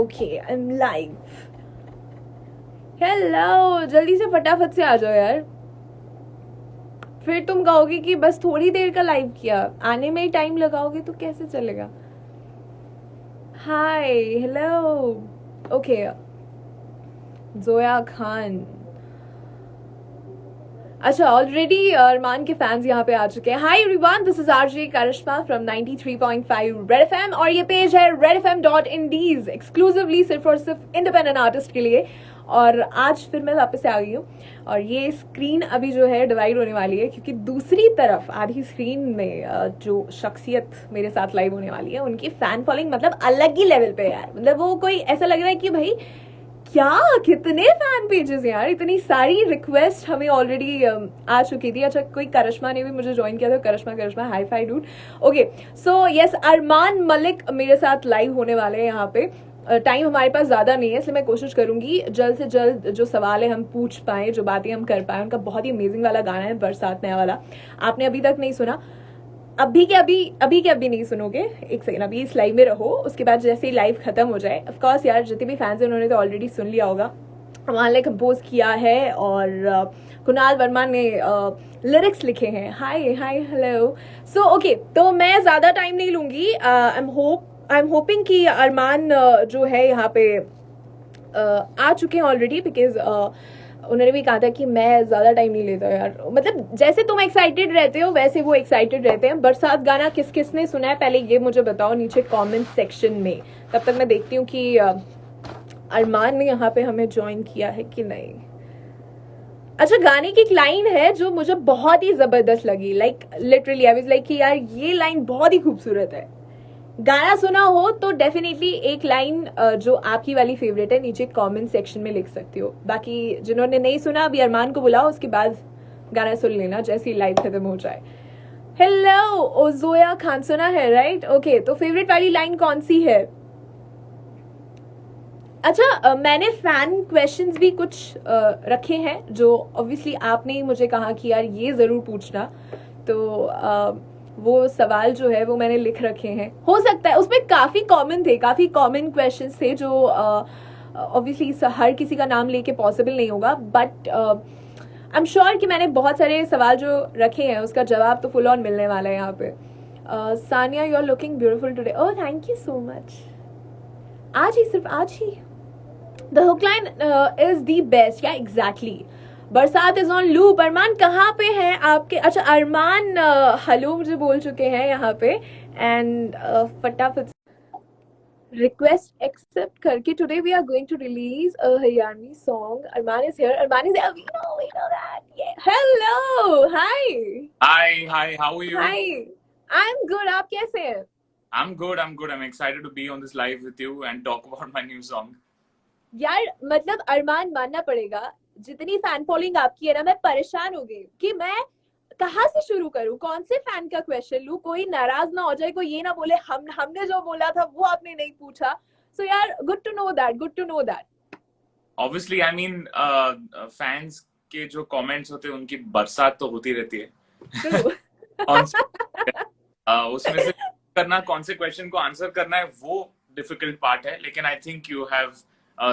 Okay I am live. Hello, जल्दी से फटाफट से आ जाओ यार. फिर तुम कहोगे कि बस थोड़ी देर का लाइव किया, आने में ही टाइम लगाओगे तो कैसे चलेगा. हाय, हेलो. ओके, जोया खान. अच्छा, ऑलरेडी अरमान के फैंस यहाँ पे आ चुके हैं. Hi everyone, this is RJ Karishma from 93.5 red FM और ये पेज है redfm.indies, एक्सक्लूसिवली सिर्फ और सिर्फ इंडिपेंडेंट आर्टिस्ट के लिए. और आज फिर मैं वापस से आ गई हूँ और ये स्क्रीन अभी जो है डिवाइड होने वाली है क्योंकि दूसरी तरफ आधी स्क्रीन में जो शख्सियत मेरे साथ लाइव होने वाली है उनकी फैन फॉलोइंग मतलब अलग ही लेवल पे यार. मतलब वो कोई ऐसा लग रहा है कि भाई क्या कितने फैन पेजेस यार, इतनी सारी रिक्वेस्ट हमें ऑलरेडी आ चुकी थी. अच्छा, कोई करिश्मा ने भी मुझे ज्वाइन किया था. Karishma high five dude. Okay, so yes, Armaan Malik मेरे साथ लाइव होने वाले हैं यहाँ पे. टाइम हमारे पास ज्यादा नहीं है इसलिए मैं कोशिश करूंगी जल्द से जल्द जो सवाल है हम पूछ पाए, जो बातें हम कर पाए. उनका बहुत ही अमेजिंग वाला गाना है बरसात नया वाला, आपने अभी तक नहीं सुना. अभी के अभी नहीं सुनोगे. एक सेकंड, अभी इस लाइव में रहो, उसके बाद जैसे ही लाइव खत्म हो जाए, ऑफ कोर्स यार जितने भी फैंस हैं उन्होंने तो ऑलरेडी सुन लिया होगा. हमारे लिए कंपोज किया है और कुणाल वर्मा ने लिरिक्स लिखे हैं. हाय हाय हेलो. सो ओके, तो मैं ज्यादा टाइम नहीं लूंगी. आई एम होपिंग कि अरमान जो है यहाँ पे आ चुके हैं ऑलरेडी, बिकॉज उन्होंने भी कहा था कि मैं ज्यादा टाइम नहीं लेता यार. मतलब जैसे तुम एक्साइटेड रहते हो वैसे वो एक्साइटेड रहते हैं. बरसात गाना किस किस ने सुना है पहले ये मुझे बताओ नीचे कमेंट सेक्शन में. तब तक मैं देखती हूँ कि अरमान ने यहाँ पे हमें ज्वाइन किया है कि नहीं. अच्छा, गाने की एक लाइन है जो मुझे बहुत ही जबरदस्त लगी. Like literally I was like कि यार ये लाइन बहुत ही खूबसूरत है. गाना सुना हो तो डेफिनेटली एक लाइन जो आपकी वाली फेवरेट है नीचे कमेंट सेक्शन में लिख सकते हो. बाकी जिन्होंने नहीं सुना अभी अरमान को बुलाओ, उसके बाद गाना सुन लेना जैसे ही लाइव खत्म हो जाए. हेलो ओजोया खान, सुना है राइट. ओके, तो फेवरेट वाली लाइन कौन सी है. अच्छा, मैंने फैन क्वेश्चंस भी कुछ रखे हैं जो ऑब्वियसली आपने ही मुझे कहा कि यार ये जरूर पूछना. तो वो सवाल जो है वो मैंने लिख रखे हैं. हो सकता है उसमें काफी कॉमन क्वेश्चंस थे जो ऑब्वियसली हर किसी का नाम लेके पॉसिबल नहीं होगा, बट आई एम श्योर कि मैंने बहुत सारे सवाल जो रखे हैं उसका जवाब तो फुल ऑन मिलने वाला है यहाँ पे. Sania, you are looking beautiful today. Oh thank you so much. सिर्फ आज ही the hook line is the best. Yeah exactly, Barsaat is on loop. Armaan कहाँ पे हैं आपके. अच्छा, अरमान हेलो मुझे बोल चुके हैं यहाँ पे. एंड फटाफट रिक्वेस्ट एक्सेप्ट करके today we are going to release a Haryanvi song. Armaan is here. We know that. Hello, hi. Hi, how are you? Hi, I am good. आप कैसे हैं. I'm good. I'm excited to be on this live with you and talk about my new song. यार मतलब अरमान मानना पड़ेगा, जितनी fan following आपकी है ना, मैं परेशान हो गई कि मैं कहाँ से शुरू करूं, कौन से फैन का क्वेश्चन लूं, कोई नाराज ना हो जाए, कोई ये ना बोले हमने जो बोला था वो आपने नहीं पूछा. सो यार good to know that. Obviously, I mean, fans के जो comments होते हैं उनकी बरसात तो होती रहती है. कौन से उसमें से करना, कौन से क्वेश्चन को आंसर करना है वो डिफिकल्ट पार्ट है. लेकिन I think you have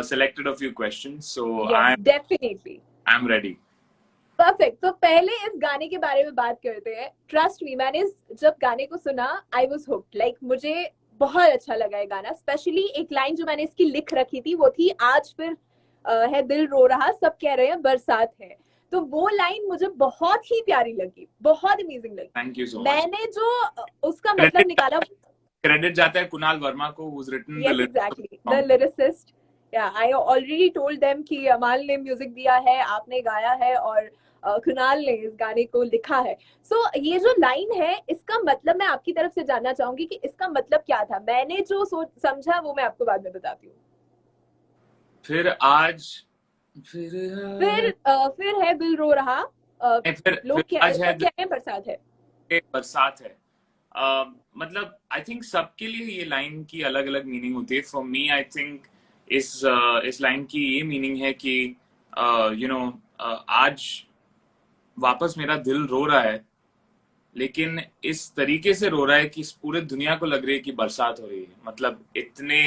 selected a few questions, so I'm ready. Perfect. तो पहले इस गाने के बारे में बात करते हैं. ट्रस्ट मी, मैंने जब गाने को सुना आई वाज हुक्ड. लाइक मुझे बहुत अच्छा लगा ये गाना. स्पेशली एक लाइन जो मैंने इसकी लिख रखी थी वो थी, आज फिर है दिल रो रहा, सब कह रहे हैं बरसात है. तो वो लाइन मुझे बहुत ही प्यारी लगी, बहुत अमेजिंग लगी. Thank you so much. मैंने जो उसका मतलब निकाला, क्रेडिट जाता है कुणाल वर्मा को, who's written the lyrics. Exactly, the lyricist. I already told them कि अमाल ने म्यूजिक दिया है, आपने गाया है और कुणाल ने इस गाने को लिखा है. सो ये जो लाइन है इसका मतलब मैं आपकी तरफ से जानना चाहूंगी कि इसका मतलब क्या था. मैंने जो समझा वो मैं आपको बाद में बताती हूँ. फिर है दिल रो रहा, लोग क्या है बरसात है. बरसात है. मतलब आई थिंक सबके लिए ये लाइन की अलग अलग मीनिंग होती है. फॉर मी आई थिंक इस लाइन की ये मीनिंग है कि यू नो आज वापस मेरा दिल रो रहा है, लेकिन इस तरीके से रो रहा है कि इस पूरे दुनिया को लग रही है कि बरसात हो रही है. मतलब इतने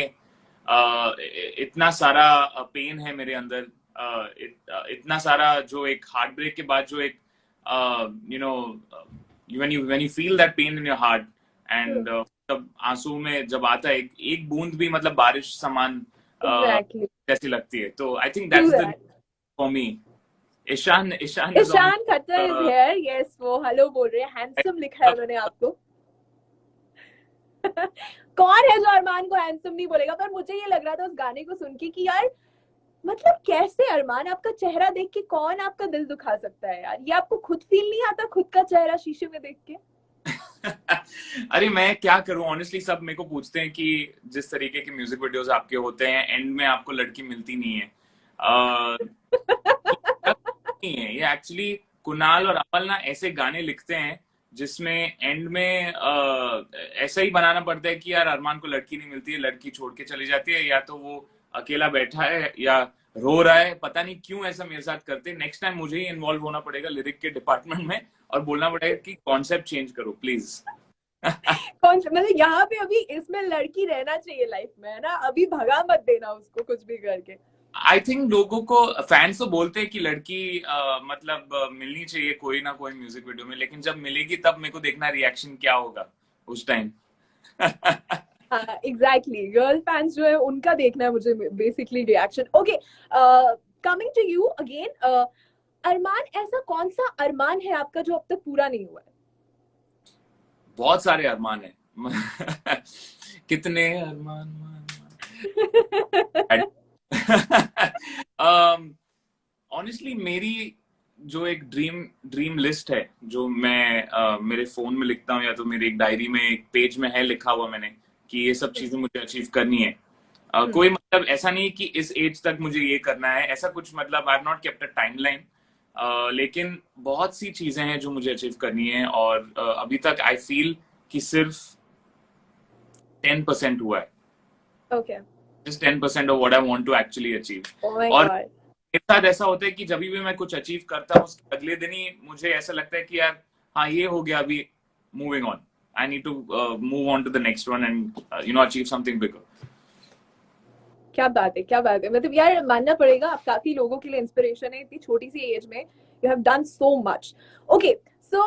इतना सारा पेन है मेरे अंदर, इतना सारा जो एक हार्ट ब्रेक के बाद जो एक you know when you feel that pain in your heart and तब आंसू में जब आता है एक बूंद भी मतलब बारिश समान Exactly. जैसी लगती है, तो I think True that's the that. For me. Ishaan is on Ishaan Khattar is here. Yes, वो हेलो बोल रहे हैं. हैंडसम लिखा है उन्होंने आपको. कौन है जो अरमान को हैंडसम नहीं बोलेगा? पर मुझे ये लग रहा था उस गाने को सुन के कि यार मतलब कैसे अरमान, आपका चेहरा देख के कौन आपका दिल दुखा सकता है यार? ये आपको खुद फील नहीं आता खुद का चेहरा शीशे में देख के? अरे मैं क्या करूं, ऑनेस्टली सब मेरे को पूछते हैं कि जिस तरीके के म्यूजिक वीडियोस आपके होते हैं एंड में आपको लड़की मिलती नहीं है. नहीं है ये एक्चुअली. कुणाल और अमल ना ऐसे गाने लिखते हैं जिसमें एंड में ऐसा ही बनाना पड़ता है कि यार अरमान को लड़की नहीं मिलती है, लड़की छोड़ के चली जाती है, या तो वो अकेला बैठा है या रो रहा है, पता नहीं क्यों ऐसा मेरे साथ करते. नेक्स्ट टाइम मुझे ही इन्वॉल्व होना पड़ेगा लिरिक के डिपार्टमेंट में और बोलना पड़ेगा कि कॉन्सेप्ट चेंज करो प्लीज. मतलब यहाँ पे अभी इसमें लड़की रहना चाहिए लाइफ में, है ना? अभी भगा मत देना उसको कुछ भी करके. आई थिंक लोगों को फैंस तो बोलते हैं कि लड़की मतलब मिलनी चाहिए कोई ना कोई म्यूजिक वीडियो में, लेकिन जब मिलेगी तब मेरे को देखना रिएक्शन क्या होगा उस टाइम. एग्जैक्टली. गर्ल फैंस जो है उनका देखना है मुझे basically reaction. Okay, coming to you again. Armaan, ऐसा कौन सा अरमान है आपका जो अब तक पूरा नहीं हुआ है? बहुत सारे अरमान है. कितने अरमान. ऑनेस्टली मेरी जो एक ड्रीम लिस्ट है जो मैं मेरे फोन में लिखता हूँ या तो मेरी एक डायरी में एक पेज में है लिखा हुआ मैंने कि ये सब चीजें मुझे अचीव करनी है. कोई मतलब ऐसा नहीं कि इस एज तक मुझे ये करना है, ऐसा कुछ मतलब I have not kept a timeline. लेकिन बहुत सी चीजें हैं जो मुझे अचीव करनी है और अभी तक आई फील कि सिर्फ 10% हुआ है. Okay. Just 10% of what I want to actually achieve. Oh my और God. मेरे साथ ऐसा होता है कि जब भी मैं कुछ अचीव करता हूँ उसके अगले दिन ही मुझे ऐसा लगता है कि यार हाँ ये हो गया, अभी moving on, I need to move on to the next one and achieve something bigger. क्या बात है, क्या बात है. मतलब यार मानना पड़ेगा, आप काफी लोगों के लिए इंस्पिरेशन है. इतनी छोटी सी एज में you have done so much. Okay, so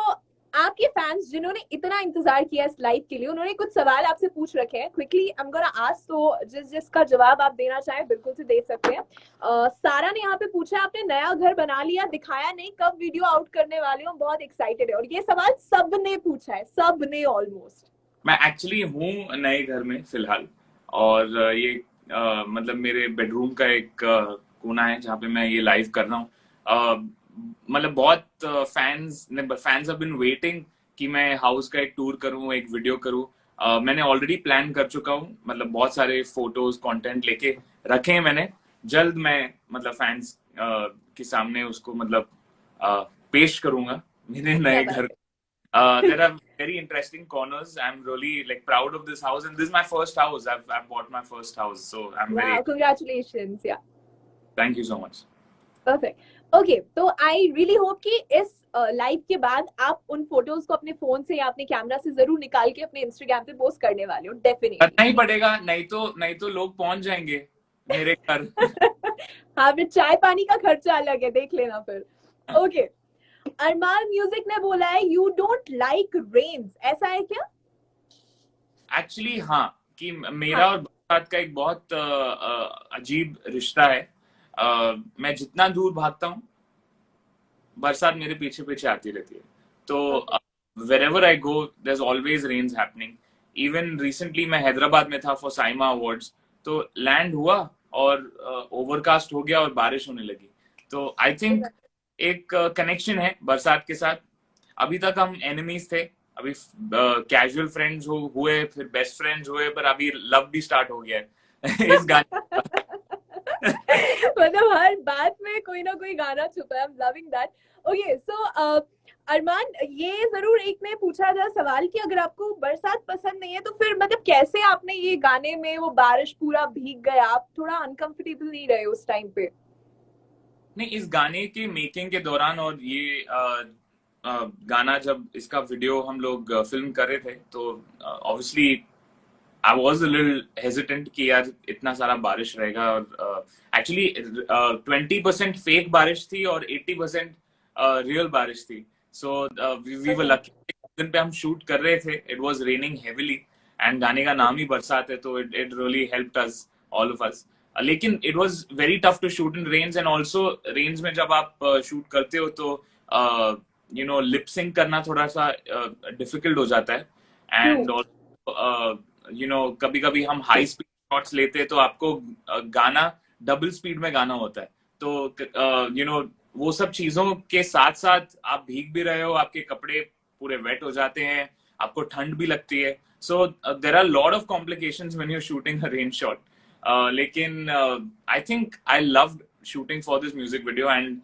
आपके फैंस जिन्होंने इतना इंतजार किया इस लाइव के लिए, उन्होंने कुछ सवाल आपसे पूछ रखे हैं. Quickly I am gonna ask, तो जिसका जवाब आप देना चाहें बिल्कुल से दे सकते हैं. सारा ने यहाँ पे पूछा, आपने नया घर बना लिया, दिखाया नहीं, कब वीडियो आउट करने वाले हो, बहुत एक्साइटेड है. और ये सवाल सबने पूछा है, सबने ऑलमोस्ट. मैं एक्चुअली हूँ नए घर में फिलहाल और ये मतलब मेरे बेडरूम का एक कोना है जहाँ पे मैं ये लाइव कर रहा हूँ. मतलब बहुत फैंस हैव बीन वेटिंग कि मैं हाउस का एक टूर करूं, एक वीडियो करूं. मैंने ऑलरेडी प्लान कर चुका हूं, मतलब बहुत सारे फोटोज कंटेंट लेके रखे हैं मैंने. जल्द मैं मतलब फैंस के सामने उसको मतलब पेश करूंगा मेरे नए घर. There are very interesting corners. I'm really like proud of this house, and this is my first house. I've bought my first house, so I'm Wow, very. congratulations. Yeah. Thank you so much. Perfect. Okay, तो I really hope कि इस live के बाद आप उन photos को अपने phone से या अपने कैमरा से जरूर निकाल के अपने इंस्टाग्राम पे पोस्ट करने वाले हो. डेफिनेटली करना ही पड़ेगा, नहीं तो लोग पहुंच जाएंगे मेरे घर. हाँ, फिर चाय पानी का खर्चा अलग है, देख लेना फिर. ओके, अरमान म्यूजिक ने बोला है यू डोंट लाइक रेन्स, ऐसा है क्या? एक्चुअली हाँ, कि मेरा और बरसात का एक बहुत अजीब रिश्ता है. मैं जितना दूर भागता हूँ बरसात मेरे पीछे पीछे आती रहती है. तो wherever I go there's always rains happening. Even recently मैं हैदराबाद में था फॉर साइमा अवार्ड्स, तो लैंड हुआ और ओवरकास्ट हो गया और बारिश होने लगी. तो आई थिंक एक कनेक्शन है बरसात के साथ. अभी तक हम एनिमीज थे, अभी कैजुअल फ्रेंड्स हुए, फिर बेस्ट फ्रेंड्स हुए, पर अभी लव भी स्टार्ट हो गया है इस गाने. मतलब हर बात में कोई ना कोई गाना छुपा है. I am loving that. Okay, so Armaan, ये जरूर एक ने पूछा था सवाल कि अगर आपको बरसात पसंद नहीं है तो फिर मतलब कैसे आपने ये गाने में वो बारिश पूरा भीग गया, आप थोड़ा अनकंफर्टेबल नहीं रहे उस टाइम पे? नहीं, इस गाने के मेकिंग के दौरान और ये गाना जब इसका वीडियो हम लोग फिल्म कर रहे थे तो obviously I was a little hesitant कि यार इतना सारा बारिश रहेगा, और एक्चुअली 20% फेक बारिश थी और 80% रियल बारिश थी. So we were lucky. दिन पे हम शूट कर रहे थे, it was raining heavily, and गाने का नाम ही बरसात है, तो it really helped us, all of us. लेकिन it was very tough to shoot in rains, and also rains में जब आप शूट करते हो तो यू नो लिप सिंक करना थोड़ा सा डिफिकल्ट हो जाता है. एंड यू नो कभी कभी हम हाई स्पीड शॉट्स लेते हैं तो आपको गाना डबल स्पीड में गाना होता है, तो यू नो वो सब चीजों के साथ साथ आप भीग भी रहे हो, आपके कपड़े पूरे वेट हो जाते हैं, आपको ठंड भी लगती है. So there are lot of complications when you shooting a rain shot. लेकिन I think I love shooting for this music video, and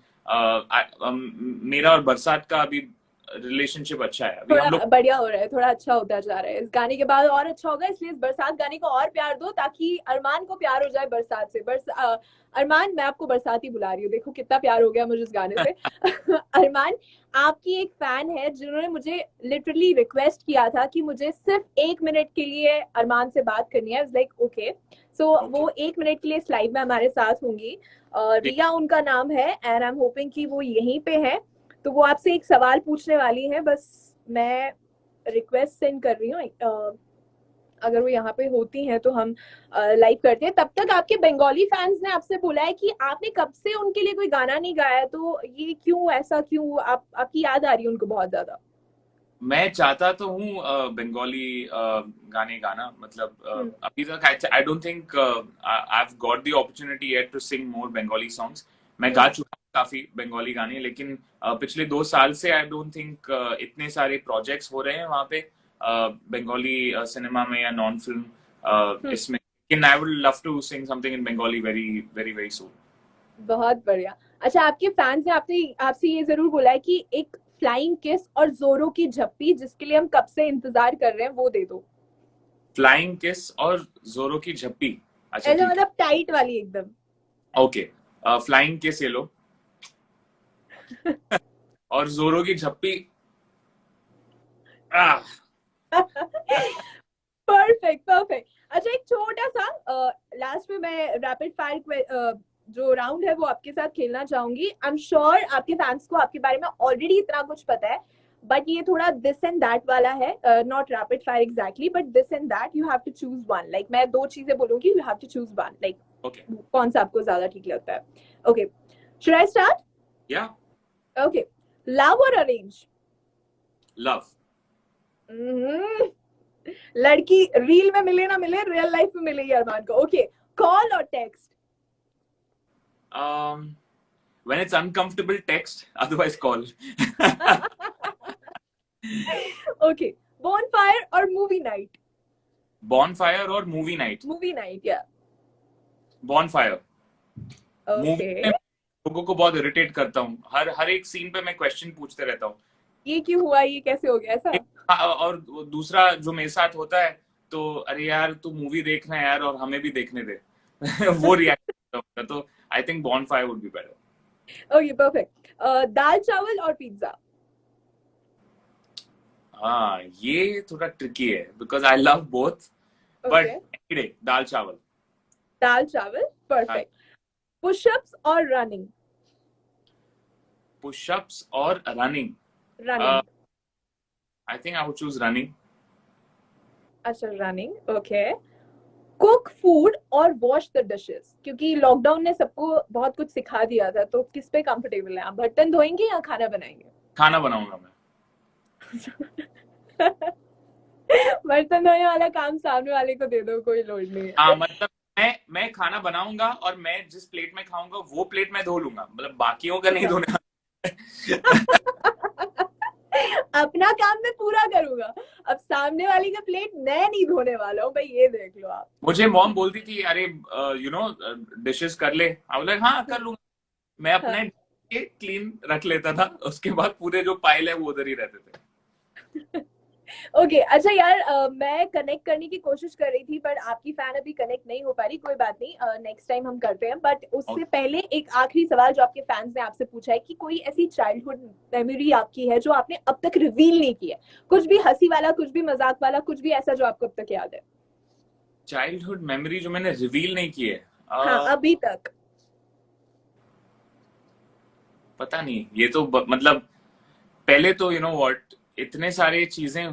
मेरा और बरसात का अभी रिलेशनशिप अच्छा है. अभी थोड़ा हम लोग बढ़िया हो रहा है, थोड़ा अच्छा होता जा रहा है. इस गाने के बाद और अच्छा होगा, इसलिए इस बरसात गाने को और प्यार दो ताकि अरमान को प्यार हो जाए बरसात से. अरमान, मैं आपको बरसात ही बुला रही हूँ, देखो कितना प्यार हो गया मुझे इस गाने से. अरमान, आपकी एक फैन है जिन्होंने मुझे लिटरली रिक्वेस्ट किया था कि मुझे सिर्फ 1 मिनट के लिए अरमान से बात करनी है. लाइक ओके, सो वो 1 मिनट के लिए इस लाइव में हमारे साथ होंगी. रिया उनका नाम है, एंड आई एम होपिंग कि वो यहीं पे है. तो वो आपसे एक सवाल पूछने वाली है, बस मैं रिक्वेस्ट सेंड कर रही हूँ. अगर वो यहाँ पे होती हैं तो हम लाइव करते हैं. तब तक आपके बंगाली फैंस ने आपसे बोला है कि आपने कब से उनके लिए कोई गाना नहीं गाया, तो ये क्यों, ऐसा क्यों? आपकी याद आ रही है उनको बहुत ज्यादा? मैं चाहता तो हूँ बंगाली गाने गाना, मतलब अभी तक I don't think I have got the opportunity yet to sing more Bengali songs. मैं गा चुका हूँ काफी बंगाली गाने, लेकिन पिछले 2 साल से आई डोंट थिंक इतने सारे प्रोजेक्ट्स हो रहे हैं वहाँ पे बंगाली सिनेमा में या नॉन फिल्म इसमें. लेकिन I would love to sing something in Bengali very very very soon. बहुत बढ़िया. अच्छा, आपके फैंस ने आपसे ये जरूर बोला है कि एक फ्लाइंग किस और जोरो की झप्पी, जिसके लिए हम कब से इंतजार कर रहे हैं, वो दे दो. फ्लाइंग किस और जोरो की झप्पी. अच्छा ऐसा ठीक मतलब टाइट वाली एकदम. है, ओके. फ्लाइंग किस ये लो, और जोरो की झप्पी. Perfect perfect. अच्छा, एक छोटा सा लास्ट में मैं रैपिड फायर जो राउंड है वो आपके साथ खेलना चाहूंगी. आई एम श्योर आपके फैंस को आपके बारे में ऑलरेडी इतना कुछ पता है, बट ये थोड़ा दिस एंड दैट वाला है. Not rapid fire exactly, but this and that. You have to choose one. Like मैं 2 चीजें बोलूंगी, you have to choose one. Like कौन सा आपको ज्यादा ठीक लगता है? Okay, should I start? Yeah. Okay, love और अरेंज? लव. लड़की रील में मिले ना मिले, रियल लाइफ में मिलेगी अरमान को. ओके, कॉल और text? When it's uncomfortable, text. Otherwise, call. Okay, bonfire और मूवी नाइट? Bonfire और movie night. मूवी नाइट, या. Bonfire. ओके, लोगों को बहुत इरिटेट करता हूँ. हर एक सीन पे मैं क्वेश्चन पूछते रहता हूँ. ये क्यों हुआ, ये कैसे हो गया ऐसा? और दूसरा जो मेरे साथ होता है, तो अरे यार तू मूवी देखना है यार, और हमें भी देखने दे. वो रिएक्ट करता हूँ. तो I think Bonfire would be better. Okay, perfect. दाल चावल और पिज्जा? हाँ, ये थोड़ा ट्रिकी है because I love both, but any day dal chawal. दाल चावल, परफेक्ट. पुशअप्स और रनिंग? पुशअप्स और running. Running. I think I would choose running. अच्छा, रनिंग. ओके, कुक फूड और वॉश द डिशेस? क्योंकि लॉकडाउन ने सबको बहुत कुछ सिखा दिया था, तो किस पे कंफर्टेबल है आप? बर्तन धोएंगे या खाना बनाएंगे? खाना बनाऊंगा मैं. बर्तन धोने वाला काम सामने वाले को दे दो, कोई लोड नहीं है. हाँ, मतलब मैं खाना बनाऊंगा और मैं जिस प्लेट में खाऊंगा वो प्लेट मैं धो लूंगा, मतलब बाकियों का नहीं धोने. अपना काम मैं पूरा करूंगा, अब सामने वाली का प्लेट मैं नहीं धोने वाला हूँ भाई, ये देख लो आप. मुझे मॉम बोलती थी अरे यू नो डिशेस कर ले. आई वाज लाइक हाँ कर लूंगा. मैं अपने क्लीन रख लेता था, उसके बाद पूरे जो पाइल है वो उधर ही रहते थे. ओके, अच्छा यार, मैं कनेक्ट करने की कोशिश कर रही थी, पर आपकी फैन अभी कनेक्ट नहीं हो पा रही. कोई बात नहीं, नेक्स्ट टाइम हम करते हैं. बट उससे पहले एक आखिरी सवाल जो आपके फैंस ने आपसे पूछा है कि कोई ऐसी चाइल्डहुड मेमोरी आपकी है जो आपने अब तक रिवील नहीं की है, कुछ भी हंसी वाला, कुछ भी मजाक वाला, कुछ भी ऐसा जो आपको अब तक याद है? चाइल्डहुड मेमोरी जो मैंने रिवील नहीं की है, हाँ अभी तक। पता नहीं, ये तो मतलब पहले तो व्हाट, इतने सारे चीजें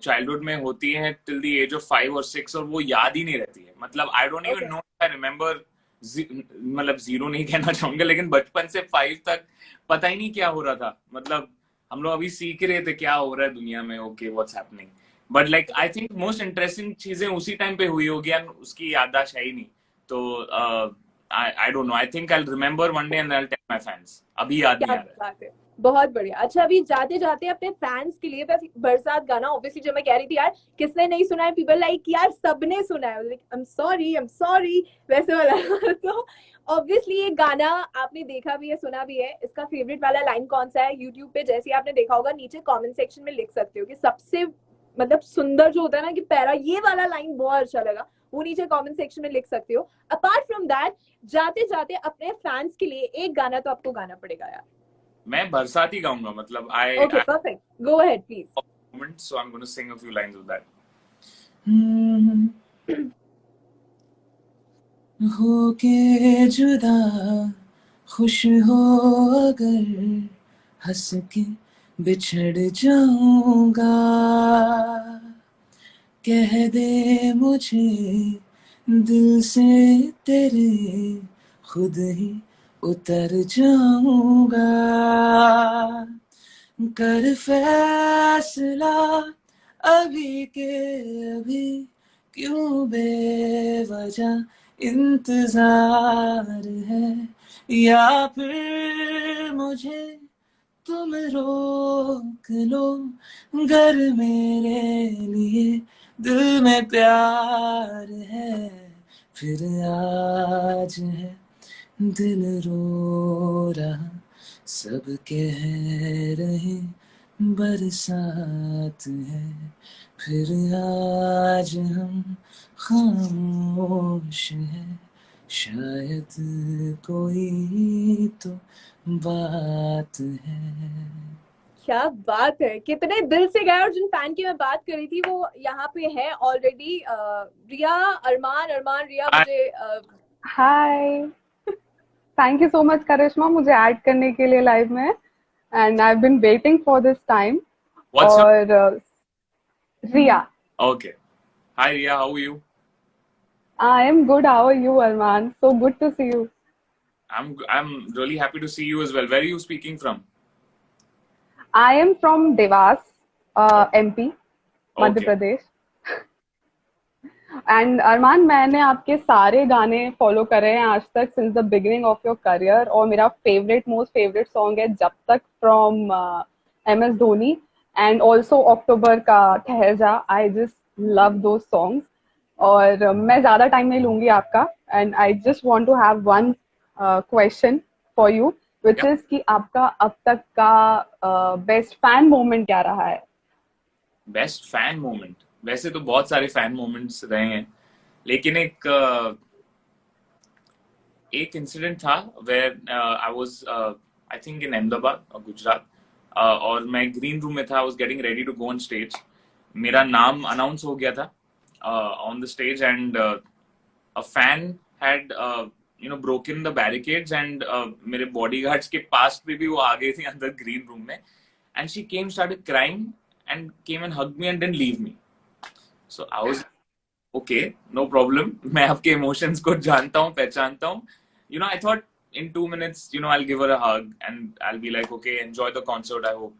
चाइल्डहुड में होती हैं टिल द एज ऑफ 5 और 6, और वो याद ही नहीं रहती है। मतलब I don't even okay. No, I remember, मतलब जीरो नहीं कहना चाहूंगा, लेकिन बचपन से 5 तक पता ही नहीं क्या हो रहा था। मतलब हम लोग अभी सीख रहे थे क्या हो रहा है दुनिया में, okay what's happening, but like I think most interesting चीजें उसी टाइम पे हुई होगी एंड उसकी याददाश्त है ही नहीं। तो I don't know, I think I remember one day and I tell my fans, अभी याद नहीं क्या आ रहा है। बात है, बहुत बढ़िया। अच्छा अभी जाते जाते अपने फैंस के लिए बस बरसात गाना, ऑब्वियसली जो मैं कह रही थी यार किसने नहीं सुना है, पीपल लाइक यार सबने सुना है, लाइक आई एम सॉरी वैसे वाला तो ऑब्वियसली ये गाना आपने देखा भी है सुना भी है, इसका फेवरेट वाला लाइन कौन सा है? यूट्यूब पे जैसे आपने देखा होगा नीचे कमेंट सेक्शन में लिख सकते हो कि सबसे मतलब सुंदर जो होता है ना कि पैरा ये वाला लाइन बहुत अच्छा लगा, वो नीचे कमेंट सेक्शन में लिख सकते हो। अपार्ट फ्रॉम दैट जाते जाते अपने फैंस के लिए एक गाना तो आपको गाना पड़ेगा यार। मैं बरसात ही गाऊंगा, मतलब Okay, I perfect. Go ahead, please. moment, so I'm going to sing a few lines of that. होके जुदा खुश हो अगर, हंस के बिछड़ जाऊंगा, कह दे मुझे दिल से तेरे, खुद ही उतर जाऊंगा, कर फैसला अभी के अभी, क्यों बेवजह इंतजार है, या फिर मुझे तुम रोक लो, गर मेरे लिए दिल में प्यार है, फिर आज है दिल रो रहा, सब कह रहे बरसात है, फिर आज हम खामोश हैं, शायद कोई तो बात है। क्या बात है, कितने दिल से गए। और जिन फैन की मैं बात कर रही थी वो यहाँ पे है ऑलरेडी, रिया, अरमान, रिया मुझे hi, thank you so much Karishma मुझे ऐड करने के लिए लाइव में। And I have been waiting for this time. What's your और Ria. okay? Hi Ria, how are you? I am good, how are you Armaan? So good to see you. I'm really happy to see you as well. Where are you speaking from? I am from Dewas, MP, Madhya Okay. Pradesh. And Armaan, मैंने आपके सारे गाने follow करे हैं आज तक since the beginning of your career, और मेरा मोस्ट फेवरेट सॉन्ग है Jab Tak from MS Dhoni, and also October का Thehar Ja. I just love those songs. और मैं ज्यादा टाइम नहीं लूंगी आपका, and I just want to have one question for you, which Yeah. Is कि आपका अब तक का बेस्ट फैन मोमेंट क्या रहा है? बेस्ट फैन मोमेंट, वैसे तो बहुत सारे फैन मोमेंट्स रहे हैं, लेकिन एक इंसिडेंट था where I was I think in Ahmedabad, Gujarat, और मैं ग्रीन रूम में था। I was getting ready to go on stage. मेरा नाम अनाउंस हो गया था on the stage, and a fan had broken the barricades, and मेरे बॉडीगार्ड्स के पास भी वो आ गई थी अंदर ग्रीन रूम में, and she came, started crying and came and hugged me and didn't leave me. So I was okay, no problem. मैं आपके इमोशंस को जानता हूँ, पहचानता हूँ. I thought in 2 minutes, I'll give her a hug and I'll be like, okay, enjoy the concert. I hope,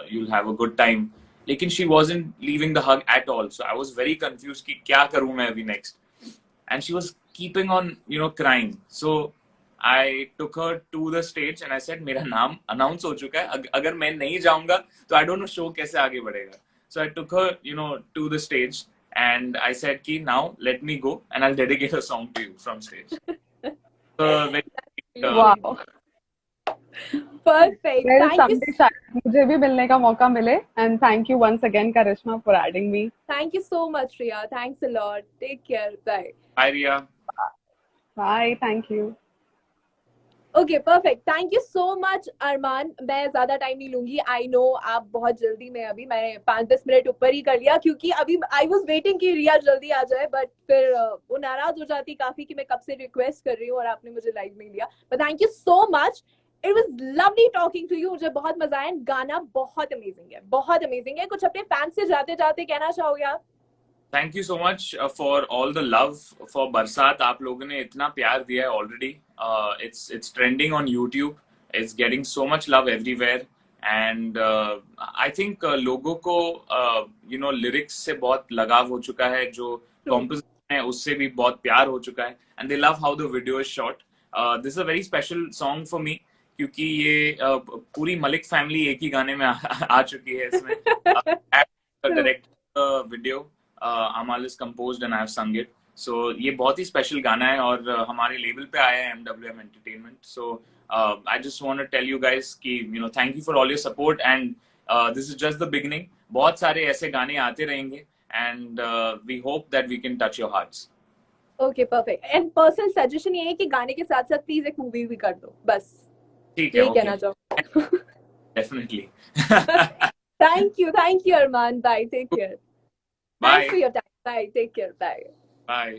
you'll have a good time. लेकिन she wasn't leaving the hug at all. So I was very confused कि क्या करूँ मैं अभी next. And she was keeping on, crying. So I took her to the stage and I said, मेरा नाम announce हो चुका है. अगर मैं नहीं जाऊंगा तो I don't know show कैसे आगे बढ़ेगा. So I took her, to the stage and I said कि now let me go and I'll dedicate a song to you from stage. So very, वाह, perfect, well thank you. Someday शायद मुझे भी मिलने का मौका मिले। And thank you once again Karishma for adding me. Thank you so much Ria, thanks a lot, take care, bye. hi Ria. Bye, thank you. Okay perfect, thank you so much Armaan. मैं ज्यादा time नहीं लूंगी, आई नो आप बहुत जल्दी में, अभी मैंने 5-10 मिनट ऊपर ही कर लिया क्योंकि अभी आई वाज वेटिंग कि रिया जल्दी आ जाए, बट फिर वो नाराज हो जाती काफी कि मैं कब से रिक्वेस्ट कर रही हूँ और आपने मुझे लाइव नहीं लिया। But thank you so much, it was lovely talking to you, मुझे बहुत मजा आया। गाना बहुत अमेजिंग है, बहुत अमेजिंग है। कुछ अपने फैंस से जाते जाते कहना चाहोगे आप? Thank you so much for all the love for बरसात। आप लोगों ने इतना प्यार दिया है already. It's trending on YouTube, it's getting so much love everywhere, and I think लोगों को लिरिक्स से बहुत लगाव हो चुका है, जो कॉम्पोजिशन है उससे भी बहुत प्यार हो चुका है, and they love how the video is shot. This is a very special song for me, क्योंकि ये पूरी मलिक फैमिली एक ही गाने में आ चुकी है इसमें। Direct video, Amal is composed and I have sung it. So ये बहुत ही स्पेशल गाना है और हमारे लेवल पे आया है MWM Entertainment. So I just want to tell you guys कि thank you for all your support, and this is just the beginning. बहुत सारे ऐसे गाने आते रहेंगे, and we hope that we can touch your hearts. Okay perfect, and personal suggestion ये है कि गाने के साथ साथ प्लीज एक मूवी भी कर दो, बस ठीक है, यही कहना चाहूँ। Definitely. Thank you Armaan, bye, take care. Bye. Thanks for your time. Bye. Take care. Bye. Bye.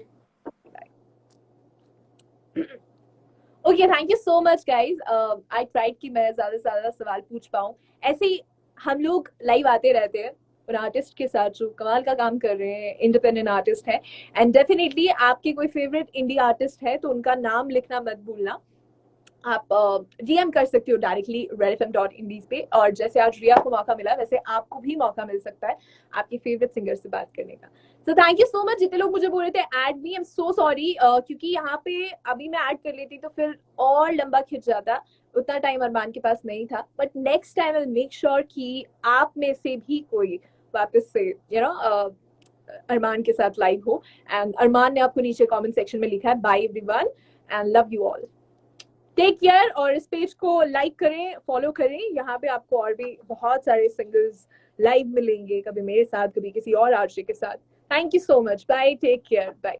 Okay, thank you so much, guys. I tried कि मैं ज़्यादा से ज़्यादा सवाल पूछ पाऊँ। ऐसे ही हम लोग लाइव आते रहते हैं उन आर्टिस्ट के साथ जो कमाल का काम कर रहे हैं, इंडिपेंडेंट आर्टिस्ट है। एंड डेफिनेटली आपके कोई फेवरेट इंडी आर्टिस्ट है तो उनका नाम लिखना मत भूलना। आप डीएम कर सकते हो डायरेक्टली redfm.indies पे, और जैसे आज रिया को मौका मिला वैसे आपको भी मौका मिल सकता है आपके फेवरेट सिंगर से बात करने का। So thank you so much. जितने लोग मुझे बोल रहे थे add me, I am so sorry, क्योंकि यहाँ पे अभी मैं ऐड कर लेती तो फिर और लंबा खिंच जाता, उतना टाइम अरमान के पास नहीं था। But next time I make sure कि आप में से भी कोई वापस से अरमान के साथ लाइव हो। एंड अरमान ने आपको नीचे कमेंट सेक्शन में लिखा है bye everyone and love you all, take care. और इस पेज को लाइक करें, फॉलो करें, यहाँ पे आपको और भी बहुत सारे सिंगर्स लाइव मिलेंगे, कभी मेरे साथ, कभी किसी और आर्टिस्ट के साथ। Thank you so much, bye, take care, bye.